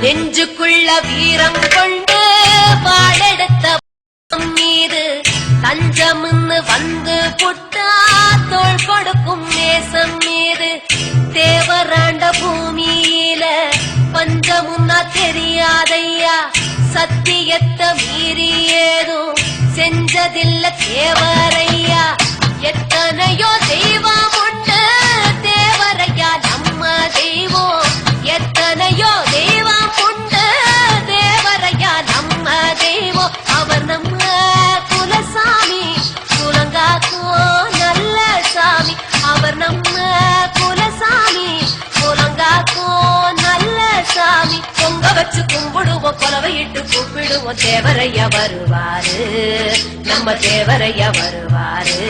நெஞ்சுக்குள்ள வீரம் கொண்டு வாழெடுத்த மீது தஞ்சம்னு வந்து புட்டா தோள் கொடுக்கும் நேசம் மீது தேவராண்ட பூமியில பஞ்சமுன்னா தெரியாதையா சத்தியத்தை மீறி ஏதும் செஞ்சதில்ல தேவரையா எத்தனையோ தெய்வம் உண்டு தேவரையா நம்ம தெய்வம் எத்தனையோ தெய்வம் உண்டு தேவரையா நம்ம தெய்வம் அவர் நம்ம குலசாமி குலங்காக்கும் நல்ல சாமி அவர் நம்ம குலசாமி குலங்காக்கும் நல்ல சாமி பொங்க வச்சு கும்பிடுவோம் கொலவையிட்டு கூப்பிடுவோம் தேவரையா வருவாரு நம்ம தேவரையா வருவாரு